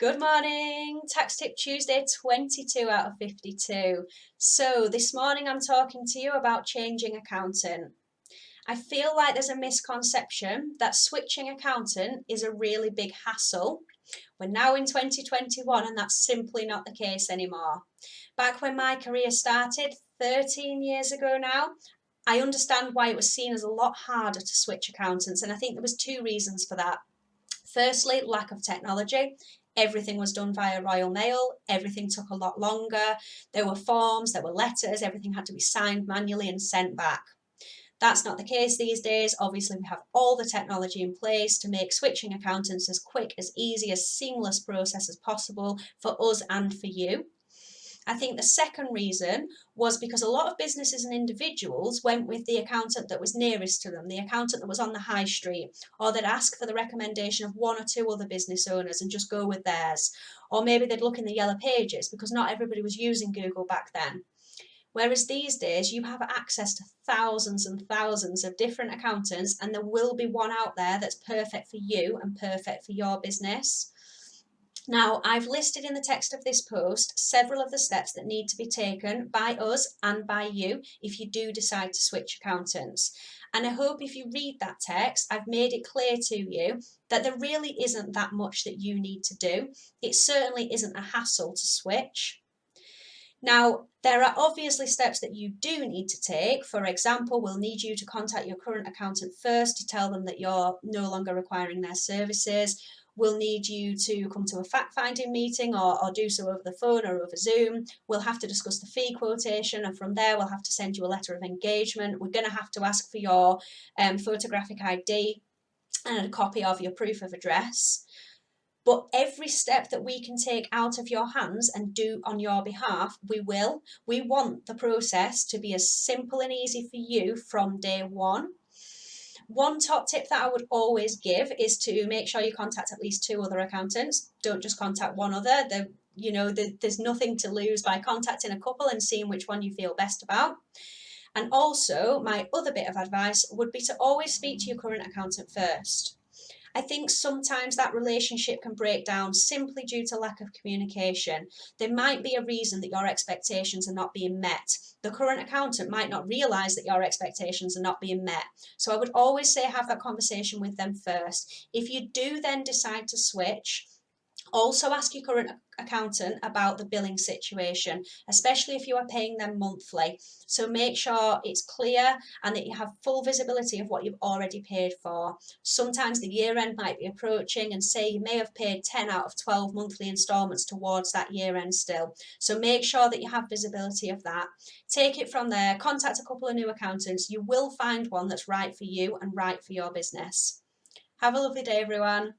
Good morning. Tax Tip Tuesday 22 out of 52. So, this morning I'm talking to you about changing accountant. I feel like there's a misconception that switching accountant is a really big hassle. We're now in 2021 and that's simply not the case anymore. Back when my career started 13 years ago now, I understand why it was seen as a lot harder to switch accountants, and I think there was two reasons for that. Firstly, lack of technology. Everything was done via Royal Mail. Everything took a lot longer. There were forms, there were letters, everything had to be signed manually and sent back. That's not the case these days. Obviously, we have all the technology in place to make switching accountants as quick, as easy, as seamless process as possible for us and for you. I think the second reason was because a lot of businesses and individuals went with the accountant that was nearest to them, the accountant that was on the high street, or they'd ask for the recommendation of one or two other business owners and just go with theirs. Or maybe they'd look in the yellow pages because not everybody was using Google back then. Whereas these days you have access to thousands and thousands of different accountants, and there will be one out there that's perfect for you and perfect for your business. Now, I've listed in the text of this post several of the steps that need to be taken by us and by you if you do decide to switch accountants. And I hope if you read that text, I've made it clear to you that there really isn't that much that you need to do. It certainly isn't a hassle to switch. Now, there are obviously steps that you do need to take. For example, we'll need you to contact your current accountant first to tell them that you're no longer requiring their services. We'll need you to come to a fact-finding meeting or do so over the phone or over Zoom. We'll have to discuss the fee quotation, and from there we'll have to send you a letter of engagement. We're going to have to ask for your photographic ID and a copy of your proof of address. But every step that we can take out of your hands and do on your behalf, we will. We want the process to be as simple and easy for you from day one. One top tip that I would always give is to make sure you contact at least two other accountants. Don't just contact one other. There's nothing to lose by contacting a couple and seeing which one you feel best about. And also, my other bit of advice would be to always speak to your current accountant first. I think sometimes that relationship can break down simply due to lack of communication. There might be a reason that your expectations are not being met. The current accountant might not realise that your expectations are not being met. So I would always say have that conversation with them first. If you do then decide to switch, also ask your current accountant about the billing situation, especially if you are paying them monthly. So make sure it's clear and that you have full visibility of what you've already paid for. Sometimes the year end might be approaching, and say you may have paid 10 out of 12 monthly instalments towards that year end still. So make sure that you have visibility of that. Take it from there, contact a couple of new accountants. You will find one that's right for you and right for your business. Have a lovely day, everyone.